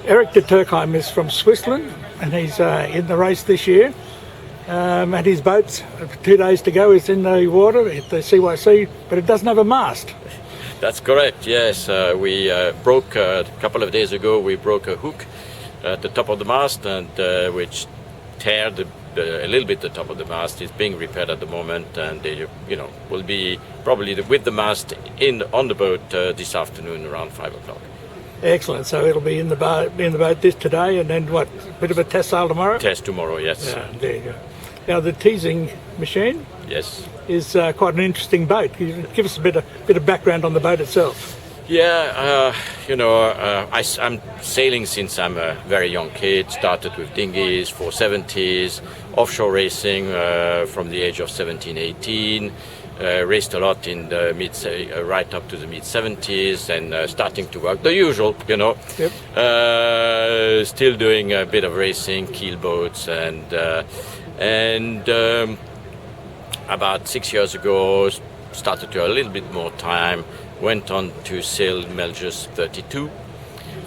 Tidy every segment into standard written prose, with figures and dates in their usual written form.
Eric de Turckheim is from Switzerland, and he's in the race this year. And his boat, 2 days to go, is in the water at the CYC, but it doesn't have a mast. That's correct, yes. We broke, a couple of days ago, we broke a hook at the top of the mast, and which teared a little bit the top of the mast. It's being repaired at the moment, and will be probably with the mast on the boat this afternoon around 5 o'clock. Excellent. So it'll be in the boat today, and then what? A bit of a test sail tomorrow. Test tomorrow, yes. Yeah, there you go. Now the teasing machine, yes, is quite an interesting boat. Can you give us a bit of background on the boat itself? Yeah, I'm sailing since I'm a very young kid. Started with dinghies, 470s, offshore racing from the age of 17, 18. Raced a lot in the right up to the mid-70s, and starting to work the usual, Yep. Still doing a bit of racing, keel boats, and about 6 years ago, started to have a little bit more time. Went on to sail Melges 32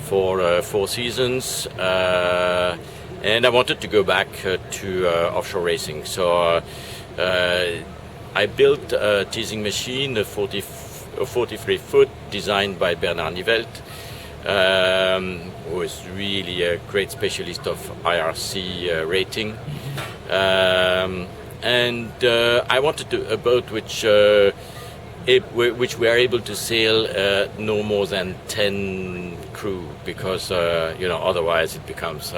for 4 seasons, and I wanted to go back to offshore racing. So I built a teasing machine, a 43-foot, designed by Bernard Nivelt, who is really a great specialist of IRC rating. And I wanted a boat which we are able to sail no more than 10 crew, because otherwise it becomes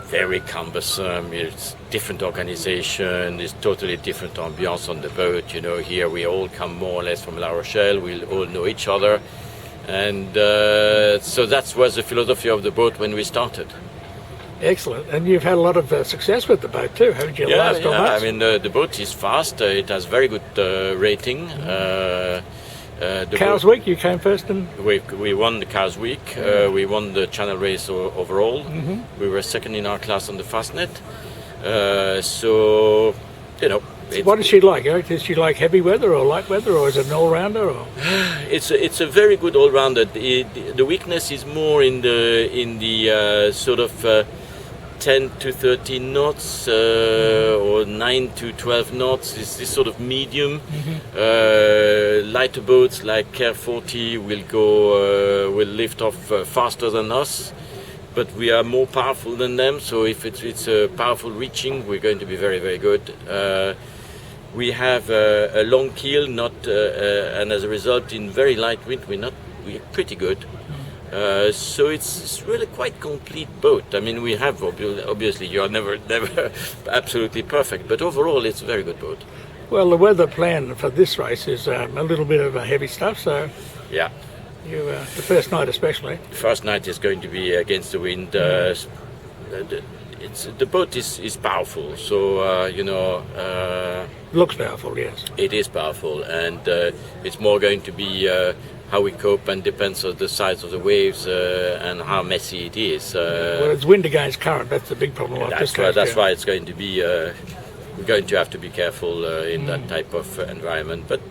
very cumbersome. It's different organization, it's totally different ambiance on the boat. Here we all come more or less from La Rochelle, we all know each other, and so that was the philosophy of the boat when we started. Excellent. And you've had a lot of success with the boat too, haven't you? Yeah. I mean, the boat is fast. It has very good rating. Cowes Week, you came first, and we won the Cowes Week. We won the Channel race overall. Mm-hmm. We were second in our class on the Fastnet. What is she like? Is she like heavy weather or light weather, or is it an all-rounder? Or? It's a very good all-rounder. The weakness is more in the sort of 10 to 13 knots or 9 to 12 knots. It's this sort of medium. Mm-hmm. Lighter boats like Care 40 will lift off faster than us, but we are more powerful than them. So if it's a powerful reaching, we're going to be very, very good. We have a long keel, and as a result, in very light wind, we're pretty good. So it's really quite complete boat. I mean, we have obviously you are never absolutely perfect, but overall it's a very good boat. Well, the weather plan for this race is a little bit of heavy stuff. So yeah, the first night especially. The first night is going to be against the wind. The boat is powerful, so looks powerful, yes. It is powerful, and it's more going to be how we cope, and depends on the size of the waves and how messy it is. Well, it's wind against current. That's the big problem. That's why it's going to be. We're going to have to be careful in that type of environment. But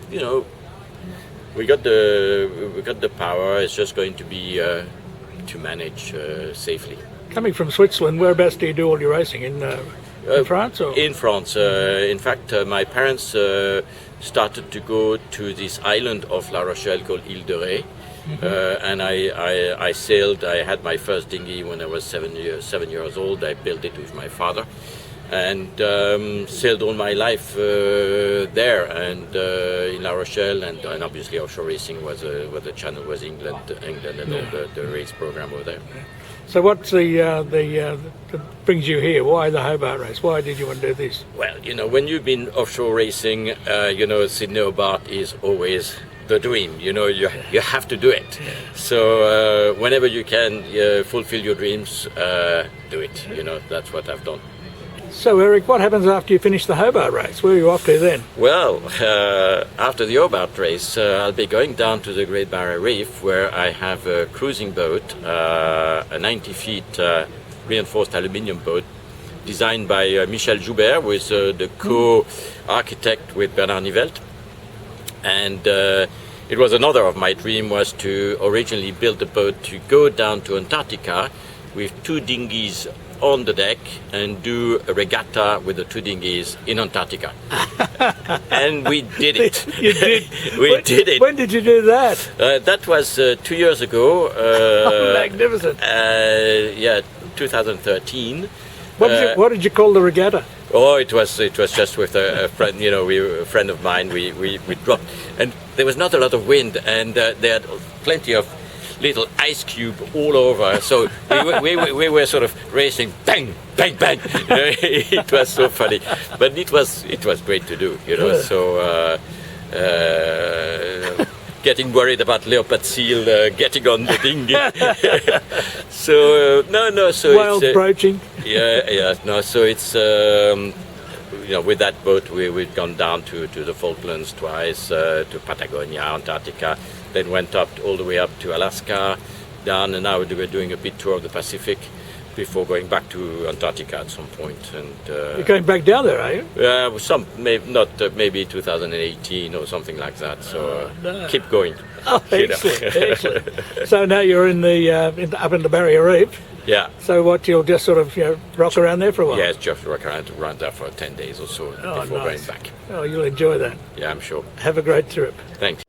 we got the power. It's just going to be to manage safely. Coming from Switzerland, whereabouts do you do all your racing? In France? Or? In France. In fact, my parents started to go to this island of La Rochelle called Ile de Ré. Mm-hmm. And I sailed. I had my first dinghy when I was 7 years old. I built it with my father, and sailed all my life there, and in La Rochelle, and obviously offshore racing was the channel was England, and all the race program over there. So what's that brings you here? Why the Hobart race? Why did you want to do this? Well, when you've been offshore racing, Sydney Hobart is always the dream. You have to do it. Yeah. So whenever you can fulfill your dreams, do it. That's what I've done. So Eric, what happens after you finish the Hobart race? Where are you off to then? Well, after the Hobart race, I'll be going down to the Great Barrier Reef, where I have a cruising boat, a 90 feet reinforced aluminium boat, designed by Michel Joubert, who is the co-architect with Bernard Nivelt. And it was another of my dream was to originally build a boat to go down to Antarctica with 2 dinghies on the deck and do a regatta with the 2 dinghies in Antarctica. And we did it. You did? We did it. When did you do that? That was 2 years ago. Magnificent. Yeah, 2013. What did you call the regatta? Oh, it was just with a friend, you know, a friend of mine. We dropped, and there was not a lot of wind, and they had plenty of little ice cube all over. So we were sort of racing, bang, bang, bang. It was so funny, but it was great to do, you know. So. Getting worried about leopard seal getting on the dinghy. So so Wild it's broaching. yeah, no. So it's you know, with that boat we've gone down to the Falklands twice, to Patagonia, Antarctica, then went up all the way up to Alaska, down, and now we're doing a bit tour of the Pacific before going back to Antarctica at some point. And You're going back down there, are you? some maybe 2018 or something like that. So no. Keep going. Oh, You know. excellent, excellent. So now you're in the up in the Barrier Reef. Yeah. So what, you'll just sort of, you know, rock around there for a while? Yeah, it's just rock around there for 10 days or so before going back. Oh, you'll enjoy that. Yeah, I'm sure. Have a great trip. Thanks.